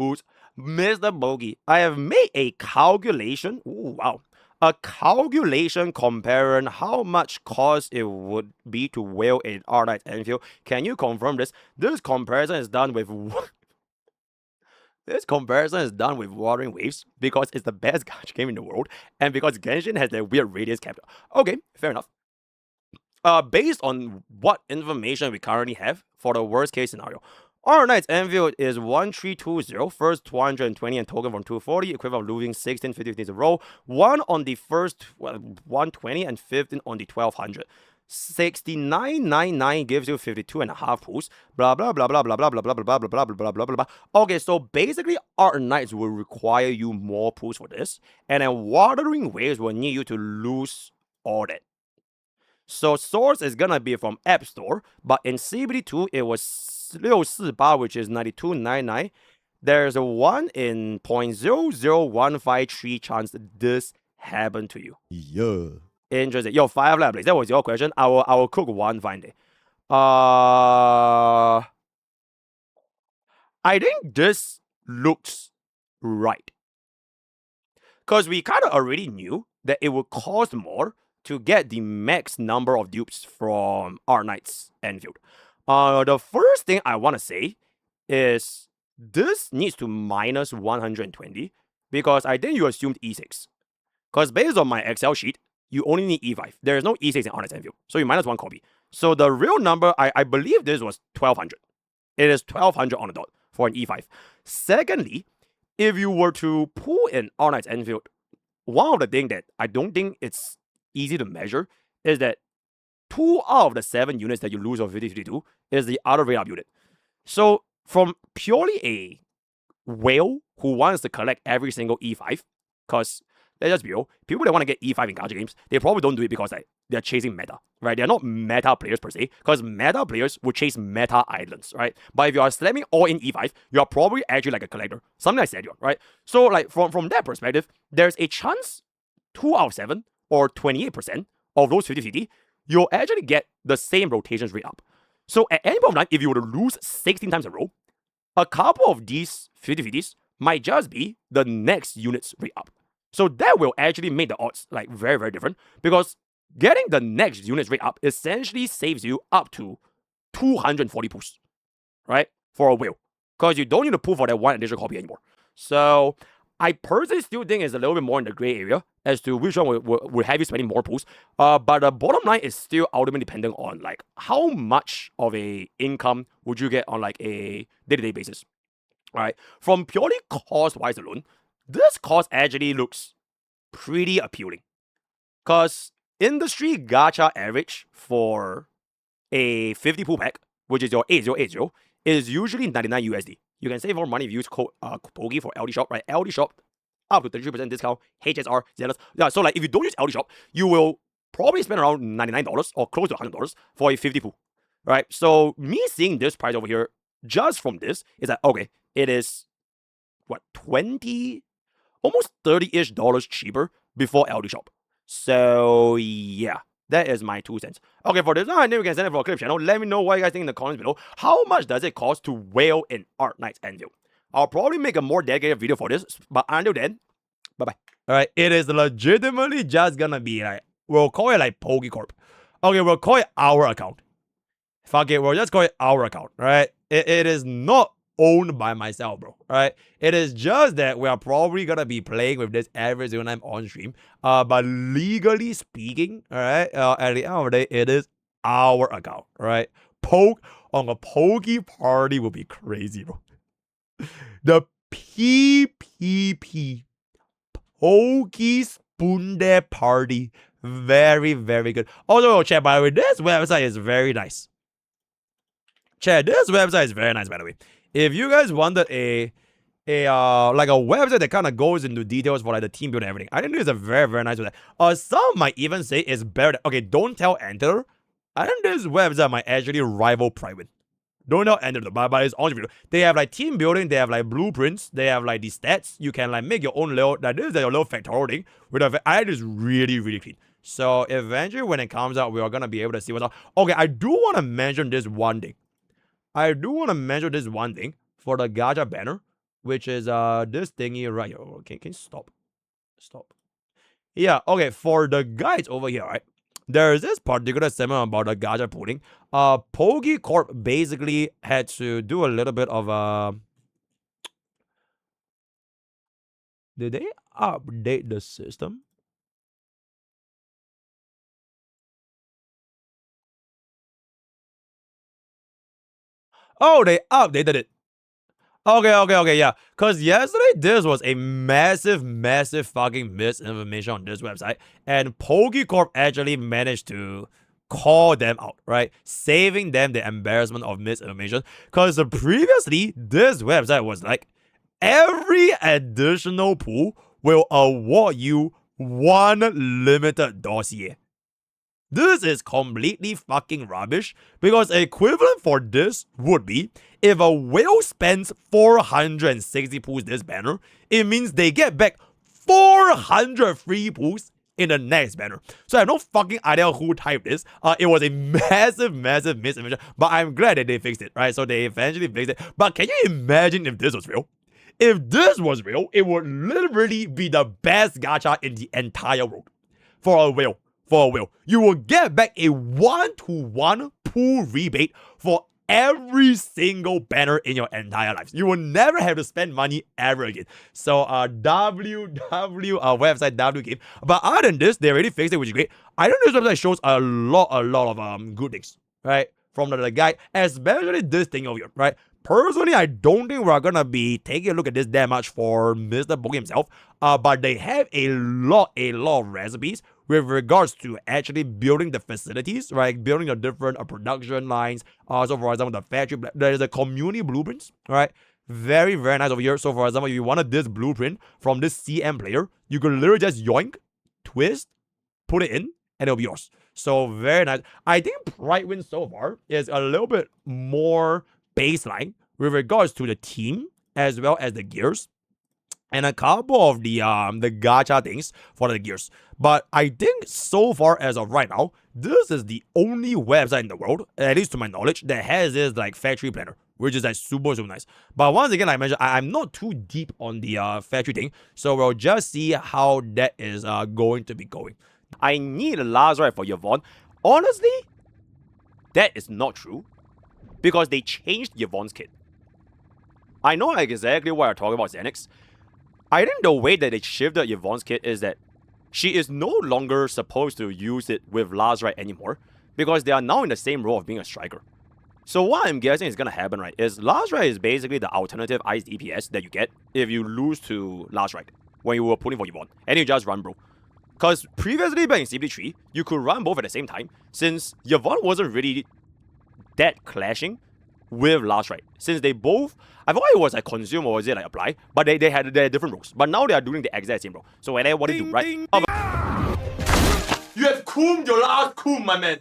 who's MrPokke. I have made a calculation. Ooh, wow. A calculation comparing how much cost it would be to whale in R9 Enfield. Can you confirm this? This comparison is done with Wuthering Waves because it's the best gacha game in the world and because Genshin has that weird radius capture. Okay, fair enough. Based on what information we currently have for the worst case scenario, our Knight's Endfield is 1320, first 220 and token from 240, equivalent of losing 16 50 in a row, 1 on the first 120 and 15 on the 1200. 69.99 gives you 52.5 pools. Blah blah blah blah blah blah blah blah blah blah blah blah blah blah blah. Okay, so basically, Art Knights will require you more pools for this, and then Wuthering Waves will need you to lose all that. So source is gonna be from App Store, but in CBD2 it was 648, which is 92.99. There's a 1 in 0.00153 chance that this happened to you. Yeah. Interesting. Yo, 5 lab, please. That was your question. I will cook one fine day. I think this looks right. Because we kind of already knew that it would cost more to get the max number of dupes from Art Knight's Endfield. The first thing I want to say is this needs to minus 120 because I think you assumed E6. Because based on my Excel sheet, you only need E5. There is no E6 in Art Knight's Endfield. So you minus 1 copy. So the real number, I believe this was 1200. It is 1200 on the dot for an E5. Secondly, if you were to pull in Art Knight's Endfield, one of the things that I don't think it's easy to measure is that 2 out of the 7 units that you lose on 5052 is the other rate up unit. So from purely a whale who wants to collect every single E5, because let's just be real, people that want to get E5 in gacha games, they probably don't do it because like, they're chasing meta, right? They're not meta players per se, because meta players would chase meta islands, right? But if you are slamming all in E5, you're probably actually like a collector, something like Sena, right? So like from that perspective, there's a chance 2 out of 7 or 28% of those 50-50, you'll actually get the same rotations rate up. So at any point of time, if you were to lose 16 times in a row, a couple of these 50-50s might just be the next unit's rate up. So that will actually make the odds like very, very different because getting the next unit's rate up essentially saves you up to 240 pools, right? For a whale. Because you don't need to pull for that one additional copy anymore. So I personally still think it's a little bit more in the gray area as to which one will have you spending more pools. But the bottom line is still ultimately depending on like how much of a income would you get on like a day-to-day basis. All right. From purely cost-wise alone, this cost actually looks pretty appealing. Because industry gacha average for a 50 pool pack, which is your 8080, is usually 99 USD. You can save more money if you use code Pokke for LD Shop, right? LD Shop, up to 33% discount, HSR, Zenless. Yeah, so like if you don't use LD Shop, you will probably spend around $99 or close to $100 for a 50 pool, right? So me seeing this price over here, just from this, is like, okay, it is, what, 20, almost 30-ish dollars cheaper before LD Shop. So yeah, that is my 2 cents. Okay, for this one, I think we can send it for a clip channel. Let me know what you guys think in the comments below. How much does it cost to whale in Art Knight's Endfield? I'll probably make a more dedicated video for this, but until then, bye-bye. Alright, it is legitimately just gonna be like, we'll call it like Pokke Corp. Okay, we'll call it our account. Fuck it, we'll just call it our account, right? It is not owned by myself, bro. Right? It is just that we are probably gonna be playing with this every single time on stream. But legally speaking, alright, at the end of the day, it is our account, right? Poke on a Pokke party will be crazy, bro. The PPP Pokke Spunde party, very, very good. Also, chat, by the way, this website is very nice. Chat, this website is very nice, by the way. If you guys wanted a website that kind of goes into details for like the team building and everything, I think this is a very, very nice website. Some might even say it's better than, okay, don't tell Enter. I think this website might actually rival Private. Don't tell Enter, but it's honestly, they have like team building, they have like blueprints, they have like the stats. You can like make your own little, like this is like a little factorial thing. I think it's really, really clean. So eventually when it comes out, we are gonna be able to see what's up. Okay, I do want to mention this one thing. For the gacha banner. which is this thingy right here. Okay, can you stop? Stop. Yeah, okay, for the guides over here, right? There is this particular segment about the gacha pooling. Poke Corp basically had to do a little bit of did they update the system? Oh, they updated it. Okay, yeah. Because yesterday, this was a massive fucking misinformation on this website. And PokeCorp actually managed to call them out, right? Saving them the embarrassment of misinformation. Because previously, this website was like, every additional pool will award you one limited dossier. This is completely fucking rubbish because equivalent for this would be if a whale spends 460 pools this banner, it means they get back 400 free pools in the next banner. So I have no fucking idea who typed this. It was a massive misinformation, but I'm glad that they fixed it, right? So they eventually fixed it. But can you imagine if this was real? If this was real, it would literally be the best gacha in the entire world for a whale. You will get back a 1-to-1 pool rebate for every single banner in your entire life. You will never have to spend money ever again. So website W game. But other than this, they already fixed it, which is great. I know this website shows a lot of good things, right? From the guide, especially this thing over here, right? Personally, I don't think we're gonna be taking a look at this that much for MrPokke himself. But they have a lot of recipes with regards to actually building the facilities, right? Building the different production lines. So for example, the factory, there's the community blueprints, right? Very nice over here. So for example, if you wanted this blueprint from this CM player, you could literally just yoink, twist, put it in, and it'll be yours. So very nice. I think Pride so far is a little bit more baseline with regards to the team as well as the gears and a couple of the gacha things for the gears. But I think so far as of right now, this is the only website in the world, at least to my knowledge, that has this like factory planner, which is like super nice. But once again, like I mentioned, I'm not too deep on the factory thing, so we'll just see how that is going to be going. I need a Lazarite for Yvonne. Honestly, that is not true because they changed Yvonne's kit. I know exactly what you're talking about, Xenix. I think the way that they shifted Yvonne's kit is that she is no longer supposed to use it with Lazarite anymore because they are now in the same role of being a striker. So what I'm guessing is gonna happen, right, is Lazarite is basically the alternative ice DPS that you get if you lose to Lazarite when you were pulling for Yvonne, and you just run bro. Because previously back in CP3, you could run both at the same time, since Yvonne wasn't really that clashing with Lazarite. Since they both, I thought it was like consume or was it like apply, but they had their different roles. But now they are doing the exact same role. So whenever what they do, right? You have cooled your last cool, my man.